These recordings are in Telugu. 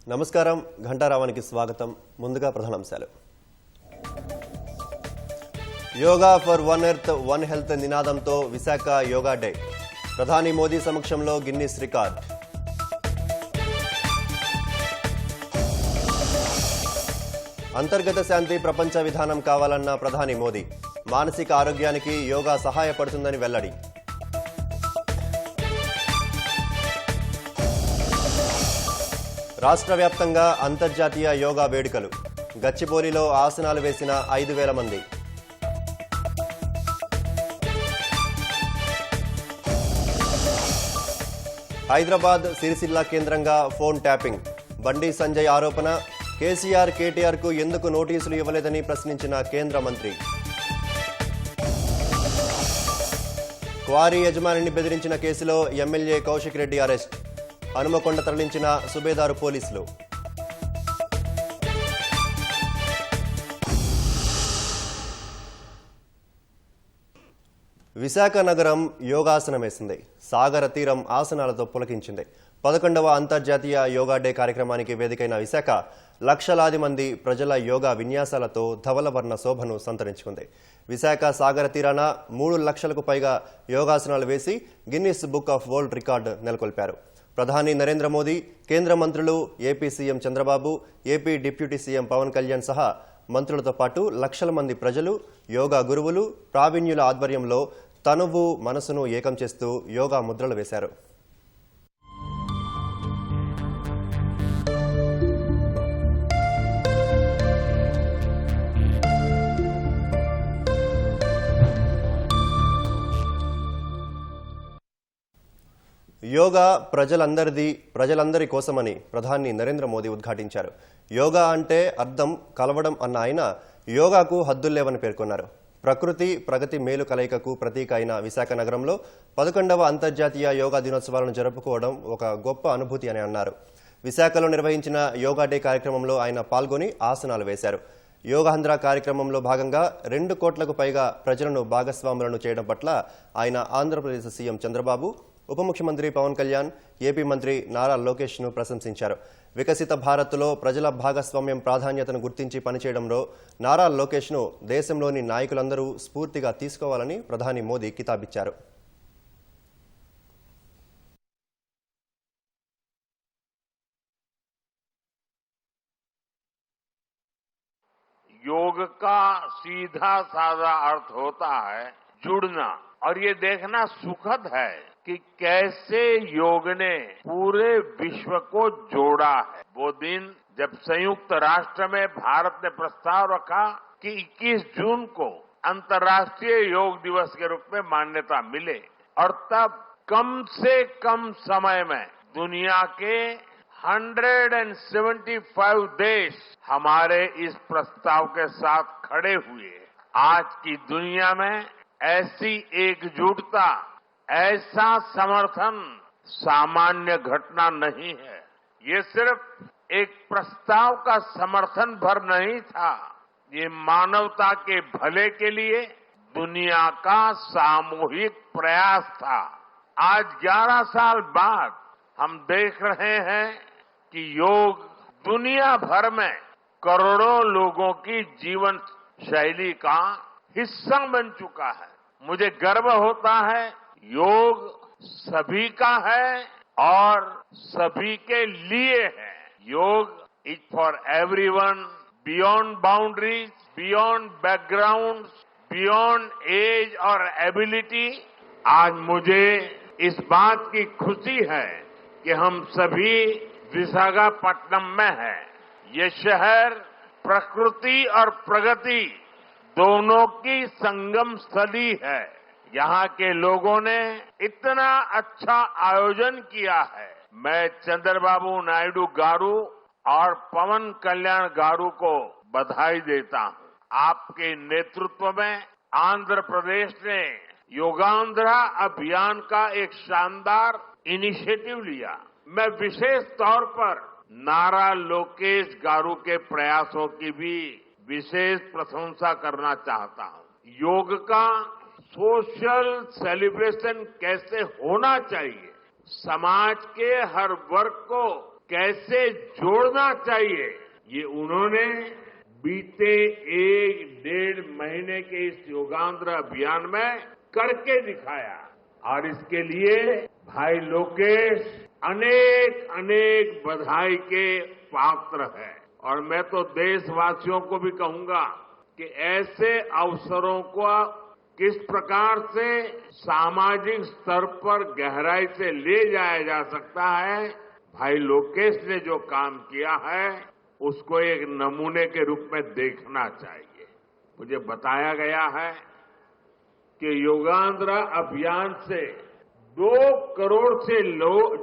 నమస్కారం, ఘంటారావానికి స్వాగతం. ముందుగా ప్రధానాంశాలు. Yoga for one earth one health నినాదంతో విశాఖ యోగా డే. ప్రధాని మోదీ సమక్షంలో గిన్నిస్ రికార్డ్. అంతర్గత శాంతి ప్రపంచ విధానం కావాలన్న ప్రధాని మోదీ. మానసిక ఆరోగ్యానికి యోగా సహాయపడుతుందని వెల్లడి. రాష్ట్ర వ్యాప్తంగా అంతర్జాతీయ యోగా వేడుకలు. గచ్చిబౌలిలో ఆసనాలు వేసిన 5,000 మంది. హైదరాబాద్ సిరిసిల్ల కేంద్రంగా ఫోన్ ట్యాపింగ్. బండి సంజయ్ ఆరోపణ. కేసీఆర్, కేటీఆర్కు ఎందుకు నోటీసులు ఇవ్వలేదని ప్రశ్నించిన కేంద్ర మంత్రి. క్వారీ యజమానిని బెదిరించిన కేసులో ఎమ్మెల్యే కౌశిక్ రెడ్డి అరెస్ట్. హనుమకొండ తరలించిన సుబేదారు పోలీసులు. విశాఖ నగరం యోగాసనం వేసింది. సాగర తీరం ఆసనాలతో పులకించింది. 11వ అంతర్జాతీయ యోగా డే కార్యక్రమానికి వేదికైన విశాఖ లక్షలాది మంది ప్రజల యోగా విన్యాసాలతో ధవలవర్ణ శోభను సంతరించుకుంది. విశాఖ సాగర తీరాన 3 లక్షలకు పైగా యోగాసనాలు వేసి Guinness book of world record నెలకొల్పారు. ప్రధాని నరేంద్ర మోదీ, కేంద్ర మంత్రులు, AP CM Chandrababu, AP deputy CM Pawan Kalyan సహా మంత్రులతో పాటు లక్షల మంది ప్రజలు, యోగా గురువులు, ప్రావీణ్యుల ఆధ్వర్యంలో తనువు మనసును ఏకం చేస్తూ యోగా ముద్రలు వేశారు. యోగా ప్రజలందరి కోసమని ప్రధాని నరేంద్ర మోదీ ఉద్ఘాటించారు. యోగా అంటే అర్థం కలవడం అన్న ఆయన యోగాకు హద్దుల్లేవని పేర్కొన్నారు. ప్రకృతి ప్రగతి మేలు కలయికకు ప్రతీక అయిన విశాఖ నగరంలో 11వ అంతర్జాతీయ యోగా దినోత్సవాలను జరుపుకోవడం ఒక గొప్ప అనుభూతి అని అన్నారు. విశాఖలో నిర్వహించిన యోగా డే కార్యక్రమంలో ఆయన పాల్గొని ఆసనాలు వేశారు. యోగాంధ్ర కార్యక్రమంలో భాగంగా 2 కోట్లకు పైగా ప్రజలను భాగస్వాములను చేయడం పట్ల ఆయన ఆంధ్రప్రదేశ్ సీఎం చంద్రబాబు, ఉప ముఖ్యమంత్రి పవన్ కళ్యాణ్, ఏపీ మంత్రి నారా లోకేష్ను ప్రశంసించారు. వికసిత భారత్లో ప్రజల భాగస్వామ్యం ప్రాధాన్యతను గుర్తించి పనిచేయడంలో నారా లోకేష్ను దేశంలోని నాయకులందరూ స్ఫూర్తిగా తీసుకోవాలని ప్రధాని మోదీ కితాబిచ్చారు. योग का सीधा साधा अर्थ होता है जुड़ना, और ये देखना सुखद है कि कैसे योग ने पूरे विश्व को जोड़ा है। वो दिन जब संयुक्त राष्ट्र में भारत ने प्रस्ताव रखा कि 21 जून को अंतर्राष्ट्रीय योग दिवस के रूप में मान्यता मिले, और तब कम से कम समय में दुनिया के 175 देश हमारे इस प्रस्ताव के साथ खड़े हुए। आज की दुनिया में ऐसी एकजुटता, ऐसा समर्थन सामान्य घटना नहीं है। ये सिर्फ एक प्रस्ताव का समर्थन भर नहीं था, ये मानवता के भले के लिए दुनिया का सामूहिक प्रयास था। आज 11 साल बाद हम देख रहे हैं कि योग दुनिया भर में करोड़ों लोगों की जीवन शैली का हिस्सा बन चुका है। मुझे गर्व होता है योग सभी का है और सभी के लिए है। Yoga is for everyone, beyond boundaries, beyond background, beyond age और एबिलिटी। आज मुझे इस बात की खुशी है कि हम सभी विशाखापट्टनम में हैं। ये शहर प्रकृति और प्रगति दोनों की संगम स्थली है। यहाँ के लोगों ने इतना अच्छा आयोजन किया है। मैं चंद्रबाबू नायडू गारू और पवन कल्याण गारू को बधाई देता हूँ। आपके नेतृत्व में आंध्र प्रदेश ने योगांध्रा अभियान का एक शानदार इनिशिएटिव लिया। मैं विशेष तौर पर नारा लोकेश गारू के प्रयासों की भी विशेष प्रशंसा करना चाहता हूं। योग का सोशल सेलिब्रेशन कैसे होना चाहिए, समाज के हर वर्ग को कैसे जोड़ना चाहिए, ये उन्होंने बीते 1-1.5 महीने के इस योगांध्र अभियान में करके दिखाया। और इसके लिए भाई लोकेश अनेक अनेक बधाई के पात्र हैं। और मैं तो देशवासियों को भी कहूंगा कि ऐसे अवसरों को किस प्रकार से सामाजिक स्तर पर गहराई से ले जाया जा सकता है, भाई लोकेश ने जो काम किया है उसको एक नमूने के रूप में देखना चाहिए। मुझे बताया गया है कि योगांध्र अभियान से 2 करोड़ से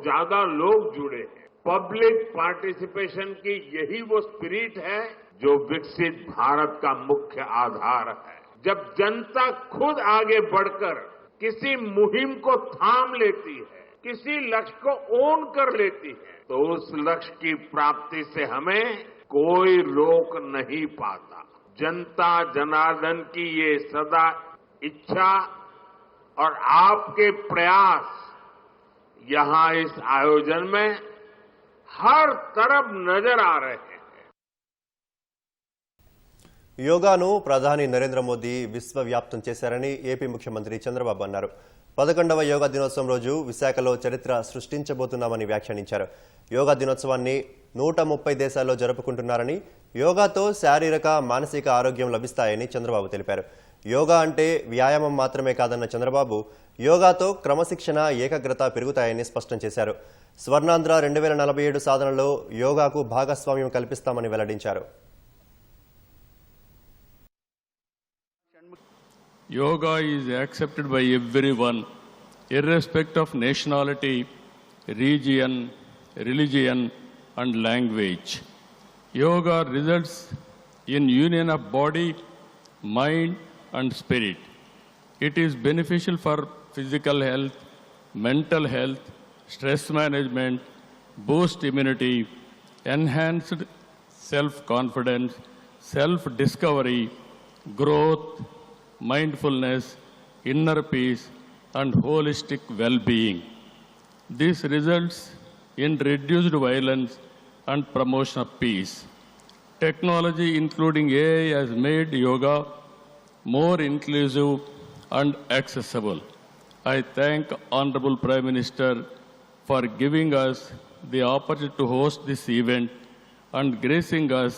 ज्यादा लोग जुड़े हैं। पब्लिक पार्टिसिपेशन की यही वो स्पिरिट है जो विकसित भारत का मुख्य आधार है। जब जनता खुद आगे बढ़कर किसी मुहिम को थाम लेती है, किसी लक्ष्य को ओन कर लेती है, तो उस लक्ष्य की प्राप्ति से हमें कोई रोक नहीं पाता। जनता जनार्दन की ये सदा इच्छा और आपके प्रयास यहां इस आयोजन में हर तरफ नजर आ रहे हैं। యోగాను ప్రధాని నరేంద్ర మోదీ విశ్వవ్యాప్తం చేశారని ఏపీ ముఖ్యమంత్రి చంద్రబాబు అన్నారు. 11వ యోగా దినోత్సవం రోజు విశాఖలో చరిత్ర సృష్టించబోతున్నామని వ్యాఖ్యానించారు. యోగా దినోత్సవాన్ని 130 దేశాల్లో జరుపుకుంటున్నారని, యోగాతో శారీరక మానసిక ఆరోగ్యం లభిస్తాయని చంద్రబాబు తెలిపారు. యోగా అంటే వ్యాయామం మాత్రమే కాదన్న చంద్రబాబు యోగాతో క్రమశిక్షణ, ఏకాగ్రత పెరుగుతాయని స్పష్టం చేశారు. స్వర్ణాంధ్ర 2047 సాధనలో యోగాకు భాగస్వామ్యం కల్పిస్తామని వెల్లడించారు. Yoga is accepted by everyone, irrespective of nationality, region, religion, and language. Yoga results in union of body, mind, and spirit. It is beneficial for physical health, mental health, stress management, boost immunity, enhanced self-confidence, self-discovery, growth, mindfulness, inner peace, and holistic well-being. This results in reduced violence and promotion of peace. Technology, including AI, has made yoga more inclusive and accessible. I thank Honorable Prime Minister for giving us the opportunity to host this event and gracing us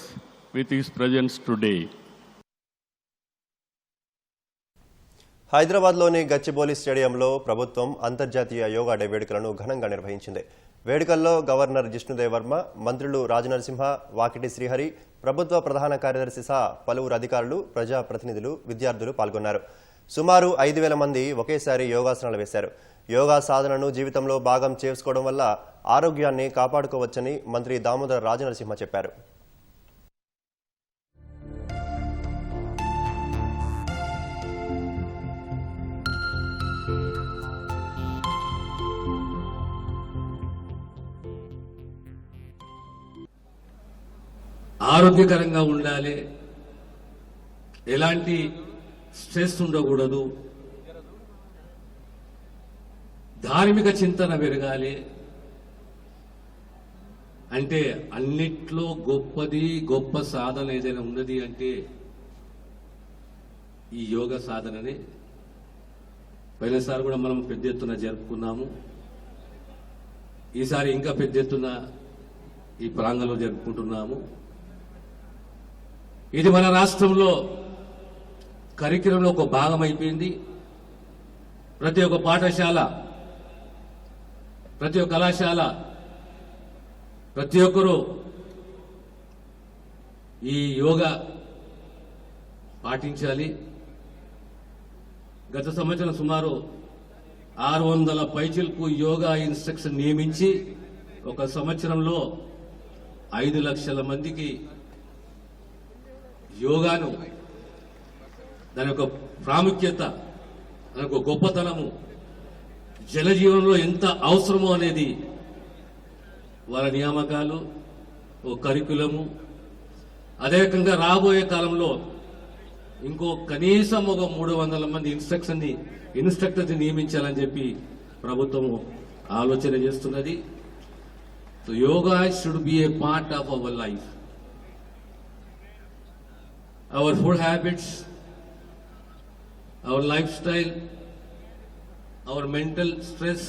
with his presence today. హైదరాబాద్లోని గచ్చిబౌలి స్టేడియంలో ప్రభుత్వం అంతర్జాతీయ యోగా డే వేడుకలను ఘనంగా నిర్వహించింది. వేడుకల్లో గవర్నర్ జిష్ణుదేవ్ వర్మ, మంత్రులు రాజనరసింహ, వాకిటి శ్రీహరి, ప్రభుత్వ ప్రధాన కార్యదర్శి సహా పలువురు అధికారులు, ప్రజాప్రతినిధులు, విద్యార్థులు పాల్గొన్నారు. సుమారు 5,000 మంది ఒకేసారి యోగాసనాలు వేశారు. యోగా సాధనను జీవితంలో భాగం చేసుకోవడం వల్ల ఆరోగ్యాన్ని కాపాడుకోవచ్చని మంత్రి దామోదర రాజనరసింహ చెప్పారు. ఆరోగ్యకరంగా ఉండాలి, ఎలాంటి స్ట్రెస్ ఉండకూడదు, ధార్మిక చింతన పెరగాలి. అంటే అన్నిట్లో గొప్ప సాధన ఏదైనా ఉన్నది అంటే ఈ యోగ సాధననే. పోయినసారి కూడా మనం పెద్ద ఎత్తున జరుపుకున్నాము. ఈసారి ఇంకా పెద్ద ఎత్తున ఈ ప్రాంగణంలో జరుపుకుంటున్నాము. ఇది మన రాష్ట్రంలో కరిక్యులంలో ఒక భాగం అయిపోయింది. ప్రతి ఒక్క పాఠశాల, ప్రతి ఒక్క కళాశాల, ప్రతి ఒక్కరూ ఈ యోగా పాటించాలి. గత సంవత్సరం సుమారు 600 పైచిలకు యోగా ఇన్స్ట్రక్షన్ నియమించి ఒక సంవత్సరంలో 5 లక్షల మందికి యోగాను, దాని యొక్క ప్రాముఖ్యత, దాని యొక్క గొప్పతనము, జనజీవనంలో ఎంత అవసరమో అనేది వాళ్ళ నియామకాలు, ఓ కరికులము, అదే రకంగా రాబోయే కాలంలో ఇంకో కనీసం ఒక 300 మంది ఇన్స్ట్రక్టర్స్ నియమించాలని చెప్పి ప్రభుత్వం ఆలోచన చేస్తున్నది. So yoga should be A part of our life. Our food habits, our lifestyle, our mental stress.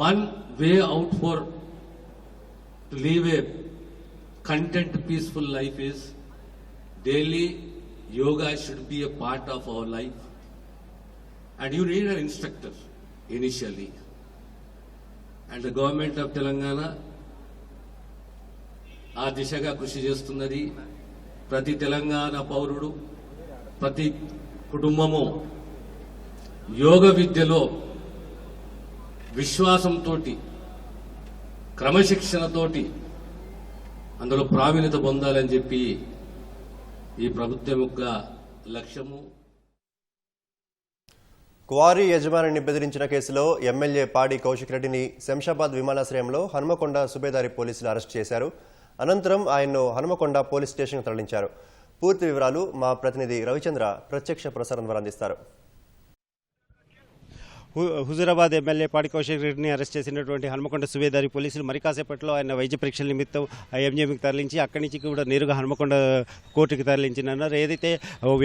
One way out to live a content, peaceful life is daily yoga should be a part of our life. And you need an instructor initially. And the government of Telangana ఆ దిశగా కృషి చేస్తున్నది. ప్రతి తెలంగాణ పౌరుడు, ప్రతి కుటుంబము యోగ విద్యలో విశ్వాసంతో, క్రమశిక్షణతోటి అందులో ప్రావీణ్యత పొందాలని చెప్పి ఈ ప్రభుత్వం యొక్క లక్ష్యము. క్వారీ యజమానిని బెదిరించిన కేసులో ఎమ్మెల్యే పాడి కౌశిక్ రెడ్డిని శంషాబాద్ విమానాశ్రయంలో హనుమకొండ సుబేదారి పోలీసులు అరెస్ట్ చేశారు. అనంతరం ఆయన్ను హనుమకొండ పోలీస్ స్టేషన్కు తరలించారు. పూర్తి వివరాలు మా ప్రతినిధి రవిచంద్ర ప్రత్యక్ష ప్రసారం ద్వారా అందిస్తారు. హుజూరాబాద్ ఎమ్మెల్యే పాడి కౌశిక్ రెడ్డిని అరెస్ట్ చేసినటువంటి హనుమకొండ సుబేదారి పోలీసులు మరి కాసేపట్లో ఆయన వైద్య పరీక్షల నిమిత్తం ఎంజిఎంకి తరలించి అక్కడి నుంచి కూడా నేరుగా హనుమకొండ కోర్టుకి తరలించినారు. ఏదైతే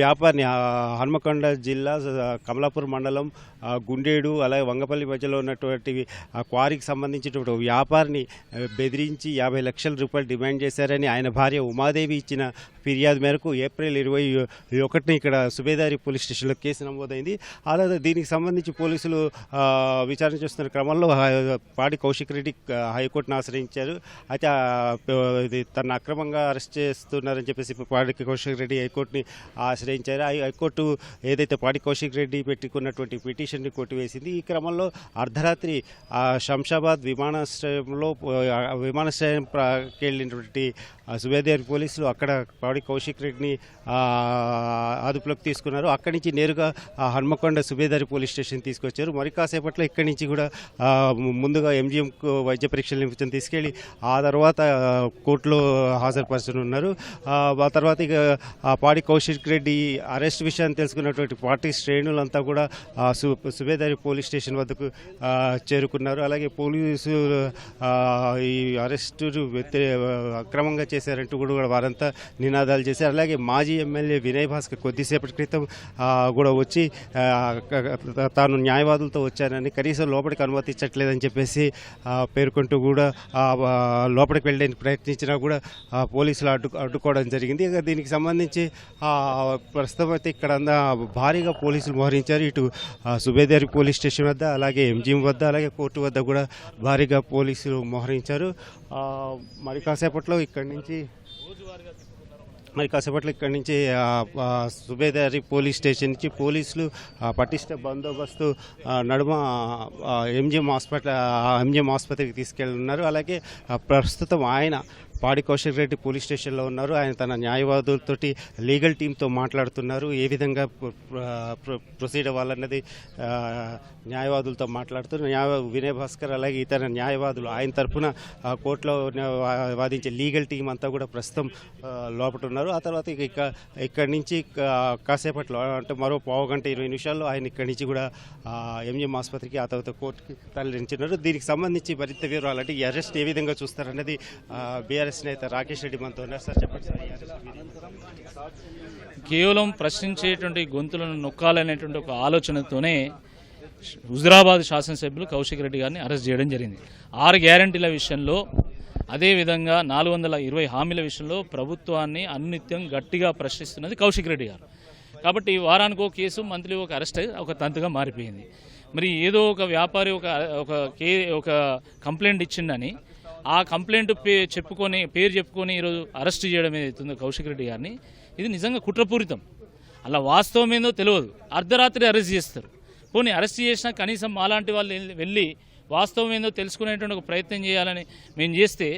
వ్యాపారిని హనుమకొండ జిల్లా కమలాపూర్ మండలం గుండేడు అలాగే వంగపల్లి మధ్యలో ఉన్నటువంటి క్వారీకి సంబంధించినటువంటి వ్యాపారిని బెదిరించి 50 లక్షల రూపాయలు డిమాండ్ చేశారని ఆయన భార్య ఉమాదేవి ఇచ్చిన ఫిర్యాదు మేరకు ఏప్రిల్ 21 ఇక్కడ సుబేదారి పోలీస్ స్టేషన్లో కేసు నమోదైంది. అలాగే దీనికి సంబంధించి పోలీసులు విచారణ చేస్తున్న క్రమంలో పాడి కౌశిక్ రెడ్డి హైకోర్టును ఆశ్రయించారు. అయితే ఇది తన అక్రమంగా అరెస్ట్ చేస్తున్నారని చెప్పేసి పాడి కౌశిక్ రెడ్డి హైకోర్టుని ఆశ్రయించారు. హైకోర్టు ఏదైతే పాడి కౌశిక్ రెడ్డి పెట్టుకున్నటువంటి పిటిషన్ని కొట్టివేసింది. ఈ క్రమంలో అర్ధరాత్రి శంషాబాద్ విమానాశ్రయంకి వెళ్ళినటువంటి సుబేదారి పోలీసులు అక్కడ పాడి కౌశిక్ రెడ్డిని అదుపులోకి తీసుకున్నారు. అక్కడి నుంచి నేరుగా హన్మకొండ సుబేదారి పోలీస్ స్టేషన్ తీసుకొచ్చారు. మరి కాసేపట్లో ఇక్కడి నుంచి కూడా ముందుగా ఎంజిఎంకు వైద్య పరీక్షల నిమిత్తం తీసుకెళ్ళి ఆ తర్వాత కోర్టులో హాజరుపరుచనున్నారు. ఆ తర్వాత ఇక పాడి కౌశిక్ రెడ్డి అరెస్ట్ విషయాన్ని తెలుసుకున్నటువంటి పార్టీ శ్రేణులంతా కూడా సుబేదారి పోలీస్ స్టేషన్ వద్దకు చేరుకున్నారు. అలాగే పోలీసు ఈ అరెస్టు అక్రమంగా చేశారంటూ కూడా వారంతా నినాదాలు చేశారు. అలాగే మాజీ ఎమ్మెల్యే వినయ్ భాస్కర్ కొద్దిసేపటి క్రితం కూడా వచ్చి తాను న్యాయవాదులతో వచ్చానని కనీసం లోపలికి అనుమతించట్లేదని చెప్పేసి పేర్కొంటూ కూడా లోపలికి వెళ్ళడానికి ప్రయత్నించినా కూడా పోలీసులు అడ్డుకోవడం జరిగింది. దీనికి సంబంధించి ప్రస్తుతం అయితే ఇక్కడ భారీగా పోలీసులు మోహరించారు. ఇటు సుబేదారి పోలీస్ స్టేషన్ వద్ద అలాగే ఎంజిఎం వద్ద అలాగే కోర్టు వద్ద కూడా భారీగా పోలీసులు మోహరించారు. మరి కాసేపట్లో ఇక్కడి నుంచి సుబేదారి పోలీస్ స్టేషన్ నుంచి పోలీసులు పటిష్ట బందోబస్తు నడుమ ఎంజిఎం ఆసుపత్రికి తీసుకెళ్తున్నారు. అలాగే ప్రస్తుతం ఆయన పాడి కౌశిక్ రెడ్డి పోలీస్ స్టేషన్లో ఉన్నారు. ఆయన తన న్యాయవాదులతోటి లీగల్ టీంతో మాట్లాడుతున్నారు. ఏ విధంగా ప్రొసీడ్ అవ్వాలన్నది న్యాయవాదులతో మాట్లాడుతున్నారు. వినయ్ భాస్కర్ అలాగే ఇతర న్యాయవాదులు ఆయన తరఫున కోర్టులో వాదించే లీగల్ టీం అంతా కూడా ప్రస్తుతం లోపల ఉన్నారు. ఆ తర్వాత ఇక్కడి నుంచి కాసేపట్లో అంటే మరో 20 నిమిషాల్లో ఆయన ఇక్కడి నుంచి కూడా ఎంజిఎం ఆసుపత్రికి ఆ తర్వాత కోర్టుకి తరలించినారు. దీనికి సంబంధించి మరింత వివరాలు అంటే ఈ అరెస్ట్ ఏ విధంగా చూస్తారన్నది బీఆర్ఎస్ నేత రాకేష్ రెడ్డి మనతో ఉన్నారు. సార్ చెప్పండి సార్. కేవలం ప్రశ్నించేటువంటి గొంతులను నొక్కాలనేటువంటి ఒక ఆలోచనతోనే హుజురాబాద్ శాసనసభ్యులు కౌశిక్ రెడ్డి గారిని అరెస్ట్ చేయడం జరిగింది. 6 గ్యారంటీల విషయంలో అదేవిధంగా 420 హామీల విషయంలో ప్రభుత్వాన్ని అనునిత్యం గట్టిగా ప్రశ్నిస్తున్నది కౌశిక్ రెడ్డి గారు. కాబట్టి వారానికి ఒక కేసు, మంత్లీ ఒక అరెస్ట్ ఒక తంతుగా మారిపోయింది. మరి ఏదో ఒక వ్యాపారి ఒక కంప్లైంట్ ఇచ్చిండని ఆ కంప్లైంట్ పేరు చెప్పుకొని ఈరోజు అరెస్ట్ చేయడం ఏదైతుందో కౌశిక్ రెడ్డి గారిని, ఇది నిజంగా కుట్రపూరితం. అలా వాస్తవం ఏందో తెలియదు, అర్ధరాత్రి అరెస్ట్ చేస్తారు. పోనీ అరెస్ట్ చేసినా కనీసం మాలాంటి వాళ్ళు వెళ్ళి వాస్తవం ఏందో తెలుసుకునేటువంటి ఒక ప్రయత్నం చేయాలని మేము చేస్తే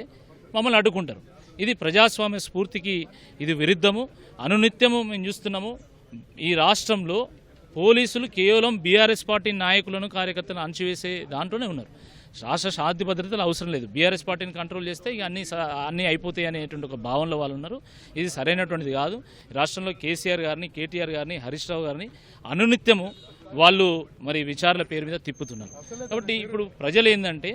మమ్మల్ని అడ్డుకుంటారు. ఇది ప్రజాస్వామ్య స్ఫూర్తికి ఇది విరుద్ధము. అనునిత్యము మేము చూస్తున్నాము ఈ రాష్ట్రంలో పోలీసులు కేవలం బీఆర్ఎస్ పార్టీ నాయకులను కార్యకర్తలను అణచివేసే దాంట్లోనే ఉన్నారు. రాష్ట్ర శాంతి భద్రతలు అవసరం లేదు, బీఆర్ఎస్ పార్టీని కంట్రోల్ చేస్తే ఇక అన్నీ అయిపోతాయి అనేటువంటి ఒక భావనలో వాళ్ళు ఉన్నారు. ఇది సరైనటువంటిది కాదు. రాష్ట్రంలో కేసీఆర్ గారిని, కేటీఆర్ గారిని, హరీష్ రావు గారిని అనునిత్యము వాళ్ళు మరి విచారణల పేరు మీద తిప్పుతున్నారు. కాబట్టి ఇప్పుడు ప్రజలు ఏంటంటే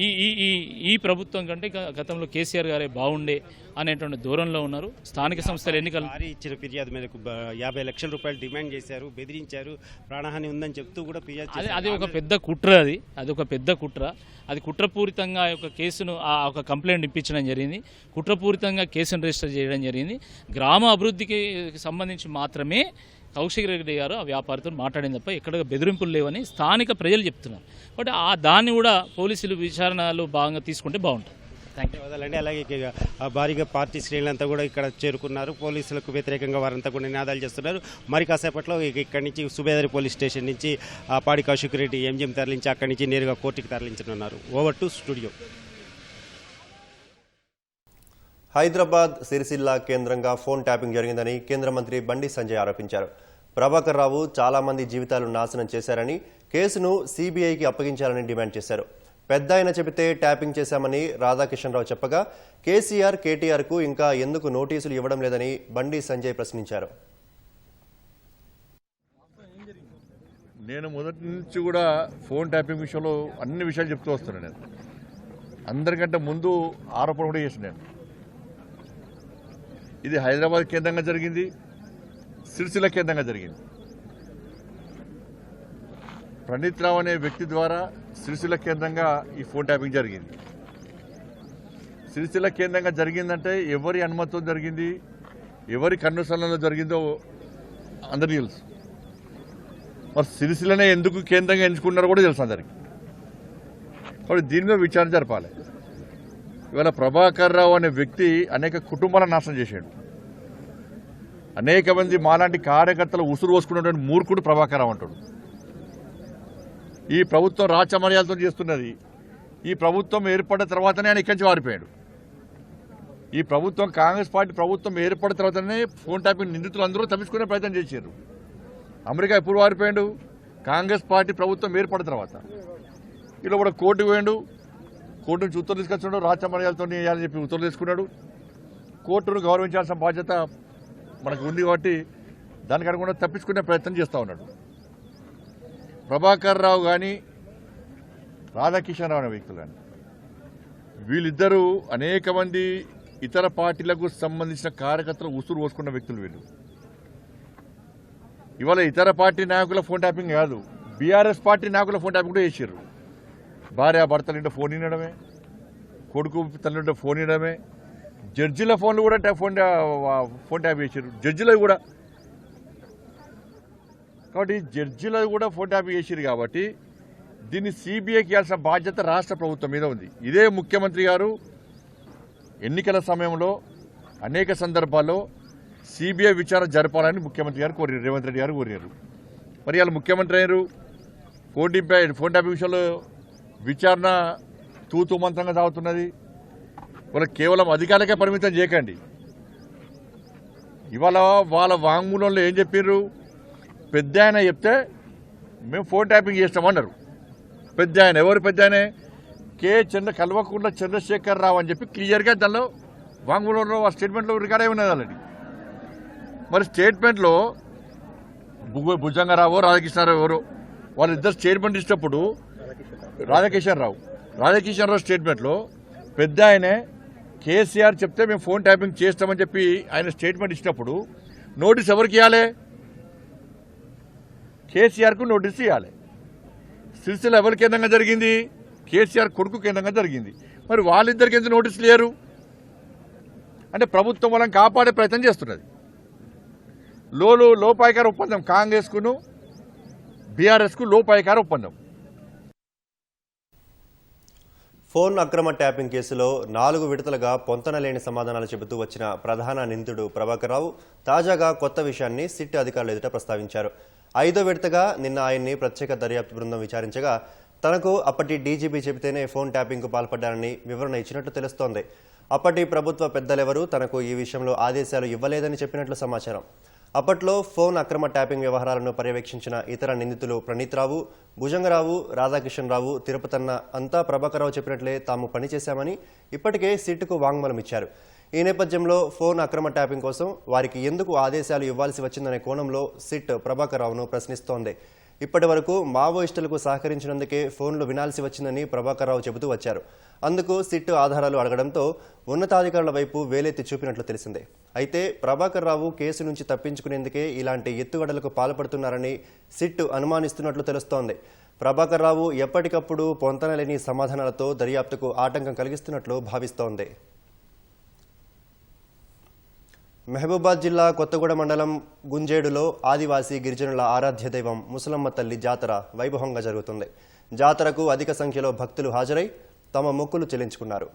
ఈ ఈ ఈ ఈ ప్రభుత్వం కంటే గతంలో కేసీఆర్ గారే బాగుండే అనేటువంటి దూరంలో ఉన్నారు. స్థానిక సంస్థల ఎన్నికలు భారీ ఇచ్చిన ఫిర్యాదు మేరకు 50 లక్షల రూపాయలు డిమాండ్ చేశారు, బెదిరించారు, ప్రాణహాని ఉందని చెప్తూ కూడా ఫిర్యాదు చేశారు. అది ఒక పెద్ద కుట్ర, అది ఒక పెద్ద కుట్ర. అది కుట్రపూరితంగా ఒక కేసును ఒక కంప్లైంట్ ఇప్పించడం జరిగింది, కుట్రపూరితంగా కేసును రిజిస్టర్ చేయడం జరిగింది. గ్రామ అభివృద్ధికి సంబంధించి మాత్రమే కౌశిక్ రెడ్డి గారు ఆ వ్యాపారితో మాట్లాడింది తప్ప ఎక్కడ బెదిరింపులు లేవని స్థానిక ప్రజలు చెప్తున్నారు. కాబట్టి దాన్ని కూడా పోలీసులు విచారణలో భాగంగా తీసుకుంటే బాగుంటుంది. ధన్యవాదాలండి. అలాగే భారీగా పార్టీ శ్రేణులంతా కూడా ఇక్కడ చేరుకున్నారు. పోలీసులకు వ్యతిరేకంగా వారంతా కూడా నినాదాలు చేస్తున్నారు. మరి కాసేపట్లో ఇక్కడి నుంచి సుబేదారి పోలీస్ స్టేషన్ నుంచి పాడి కౌశిక్ రెడ్డి ఎంజిఎం తరలించి అక్కడి నుంచి నేరుగా కోర్టుకి తరలించనున్నారు. Over to studio. Hyderabad Sircilla కేంద్రంగా ఫోన్ ట్యాపింగ్ జరిగిందని కేంద్ర మంత్రి బండి సంజయ్ ఆరోపించారు. ప్రభాకర్ రావు చాలా మంది జీవితాలు నాశనం చేశారని, కేసును సీబీఐకి అప్పగించాలని డిమాండ్ చేశారు. పెద్ద ఆయన చెబితే ట్యాపింగ్ చేశామని రాధాకిషన్ రావు చెప్పగా, కేసీఆర్, కేటీఆర్కు ఇంకా ఎందుకు నోటీసులు ఇవ్వడం లేదని బండి సంజయ్ ప్రశ్నించారు. నేను మొదటి నుంచి కూడా ఫోన్ ట్యాపింగ్ విషయంలో అన్ని విషయాలు చెప్తూ వస్తున్నాను. నేను అందరికంటే ముందు ఆరోపణ కూడా చేసిన నేను. ఇది హైదరాబాద్ కేంద్రంగా జరిగింది, సిరిసిల్ల కేంద్రంగా జరిగింది. ప్రణీత్ రావు అనే వ్యక్తి ద్వారా సిరిసిల్ల కేంద్రంగా ఈ ఫోన్ ట్యాపింగ్ జరిగింది. సిరిసిల్ల కేంద్రంగా జరిగిందంటే ఎవరి అనుమతితో జరిగింది, ఎవరి కన్నుసరణలో జరిగిందో అందరికీ తెలుసు. మరి సిరిసిల్లనే ఎందుకు కేంద్రంగా ఎంచుకున్నారో కూడా తెలుసు అందరికి. కాబట్టి దీని మీద విచారణ జరపాలి. ఇవాళ ప్రభాకర్ రావు అనే వ్యక్తి అనేక కుటుంబాలను నాశనం చేశాడు. అనేక మంది మాలాంటి కార్యకర్తలు ఉసురు పోసుకున్నటువంటి మూర్ఖుడు ప్రభాకర్ రావు అంటాడు. ఈ ప్రభుత్వం రాచమర్యాదతో చేస్తున్నది. ఈ ప్రభుత్వం ఏర్పడిన తర్వాతనే ఆయన ఇక్కడి నుంచి వారిపోయాడు. ఈ ప్రభుత్వం కాంగ్రెస్ పార్టీ ప్రభుత్వం ఏర్పడిన తర్వాతనే ఫోన్ ట్యాపింగ్ నిందితులు అందరూ తప్పించుకునే ప్రయత్నం చేశారు. అమెరికా ఎప్పుడు వారిపోయాడు? కాంగ్రెస్ పార్టీ ప్రభుత్వం ఏర్పడిన తర్వాత. ఇలా కూడా కోర్టుకు పోయాడు, కోర్టు నుంచి ఉత్తర్వులు తీసుకొచ్చాడు, రాచమర్యాదతో వేయాలని చెప్పి ఉత్తర్వులు తీసుకున్నాడు. కోర్టును గౌరవించాల్సిన బాధ్యత మనకు ఉంది కాబట్టి దానికి అనుగుణంగా తప్పించుకునే ప్రయత్నం చేస్తూ ఉన్నాడు. ప్రభాకర్ రావు కానీ రాధాకిషన్ రావు అనే వ్యక్తులు కానీ వీళ్ళిద్దరూ అనేక మంది ఇతర పార్టీలకు సంబంధించిన కార్యకర్తలు ఉసురు పోసుకున్న వ్యక్తులు వీళ్ళు. ఇవాళ ఇతర పార్టీ నాయకుల ఫోన్ ట్యాపింగ్ కాదు, బీఆర్ఎస్ పార్టీ నాయకుల ఫోన్ ట్యాపింగ్ కూడా చేశారు. భార్య భర్తలుంటే ఫోన్ వినడమే, కొడుకు తల్లింటే ఫోన్ వినడమే, జడ్జిల ఫోన్లు కూడా ఫోన్ ట్యాప్ చేశారు, జడ్జిలు కూడా. కాబట్టి జడ్జిలు కూడా ఫోన్ ట్యాప్ చేశారు. కాబట్టి దీన్ని సిబిఐకి ఇవ్వాల్సిన బాధ్యత రాష్ట్ర ప్రభుత్వం మీద ఉంది. ఇదే ముఖ్యమంత్రి గారు ఎన్నికల సమయంలో అనేక సందర్భాల్లో సిబిఐ విచారణ జరపాలని ముఖ్యమంత్రి గారు కోరారు, రేవంత్ రెడ్డి గారు కోరారు. మరి వాళ్ళు ముఖ్యమంత్రి అయ్యారు. ఫోన్ ట్యాపింగ్ విషయంలో విచారణ తూతూ మంత్రంగా సాగుతున్నది. ఇవాళ కేవలం అధికారులకే పరిమితం చేయకండి. ఇవాళ వాళ్ళ వాంగ్మూలంలో ఏం చెప్పారు? పెద్ద ఆయన చెప్తే మేము ఫోన్ ట్యాపింగ్ చేస్తామన్నారు. పెద్ద ఆయన ఎవరు? పెద్ద ఆయన కల్వకుంట్ల చంద్రశేఖర్ రావు అని చెప్పి క్లియర్గా దానిలో వాంగ్మూలంలో ఆ స్టేట్మెంట్లో రికార్డ్ అయి ఉన్నది ఆల్రెడీ. మరి స్టేట్మెంట్లో భుజంగరావు, రాధాకృష్ణారావు ఎవరు వాళ్ళిద్దరు స్టేట్మెంట్ ఇచ్చినప్పుడు రాధాకిషన్ రావు స్టేట్మెంట్లో పెద్ద ఆయనే కేసీఆర్ చెప్తే మేము ఫోన్ ట్యాపింగ్ చేస్తామని చెప్పి ఆయన స్టేట్మెంట్ ఇచ్చినప్పుడు నోటీస్ ఎవరికి ఇవ్వాలి? కేసీఆర్కు నోటీస్ ఇవ్వాలి. సిరిసిల్ల ఎవరి కేంద్రంగా జరిగింది? కేసీఆర్ కొడుకు కేంద్రంగా జరిగింది. మరి వాళ్ళిద్దరికి ఎందుకు నోటీసులు లేరు? అంటే ప్రభుత్వం వాళ్ళని కాపాడే ప్రయత్నం చేస్తున్నది. లోపాయకార ఒప్పందం, కాంగ్రెస్కును బీఆర్ఎస్కు లోపాయకార ఒప్పందం. ఫోన్ అక్రమ ట్యాపింగ్ కేసులో 4 విడతలుగా పొంతనలేని సమాధానాలు చెబుతూ వచ్చిన ప్రధాన నిందితుడు ప్రభాకర్ రావు తాజాగా కొత్త విషయాన్ని సిట్ అధికారులు ఎదుట ప్రస్తావించారు. 5వ విడతగా నిన్న ఆయన్ని ప్రత్యేక దర్యాప్తు బృందం విచారించగా తనకు అప్పటి డీజీపీ చెబితేనే ఫోన్ ట్యాపింగ్కు పాల్పడ్డారని వివరణ ఇచ్చినట్టు తెలుస్తోంది. అప్పటి ప్రభుత్వ పెద్దలెవరూ తనకు ఈ విషయంలో ఆదేశాలు ఇవ్వలేదని చెప్పినట్లు సమాచారం. అప్పట్లో ఫోన్ అక్రమ ట్యాపింగ్ వ్యవహారాలను పర్యవేక్షించిన ఇతర నిందితులు ప్రణీత్రావు, భుజంగరావు, రాధాకిషన్ రావు, తిరుపతన్న అంతా ప్రభాకర్రావు చెప్పినట్లే తాము పనిచేశామని ఇప్పటికే సిట్కు వాంగ్మూలం ఇచ్చారు. ఈ నేపథ్యంలో ఫోన్ అక్రమ ట్యాపింగ్ కోసం వారికి ఎందుకు ఆదేశాలు ఇవ్వాల్సి వచ్చిందనే కోణంలో సిట్ ప్రభాకర్రావును ప్రశ్నిస్తోంది. ఇప్పటి వరకు మావోయిస్టులకు సహకరించినందుకే ఫోన్లు వినాల్సి వచ్చిందని ప్రభాకర్రావు చెబుతూ వచ్చారు. అందుకు సిట్ ఆధారాలు అడగడంతో ఉన్నతాధికారుల వైపు వేలెత్తి చూపినట్లు తెలిసిందే. అయితే ప్రభాకర్రావు కేసు నుంచి తప్పించుకునేందుకే ఇలాంటి ఎత్తుగడలకు పాల్పడుతున్నారని సిట్ అనుమానిస్తున్నట్లు తెలుస్తోంది. ప్రభాకర్రావు ఎప్పటికప్పుడు పొంతనలేని సమాధానాలతో దర్యాప్తుకు ఆటంకం కలిగిస్తున్నట్లు భావిస్తోంది. మహబూబాద్ జిల్లా కొత్తగూడ మండలం గుంజేడులో ఆదివాసీ గిరిజనుల ఆరాధ్య దైవం ముసలమ్మ తల్లి జాతర వైభవంగా జరుగుతుంది. జాతరకు అధిక సంఖ్యలో భక్తులు హాజరై తమ మొక్కులు చెల్లించుకున్నారు.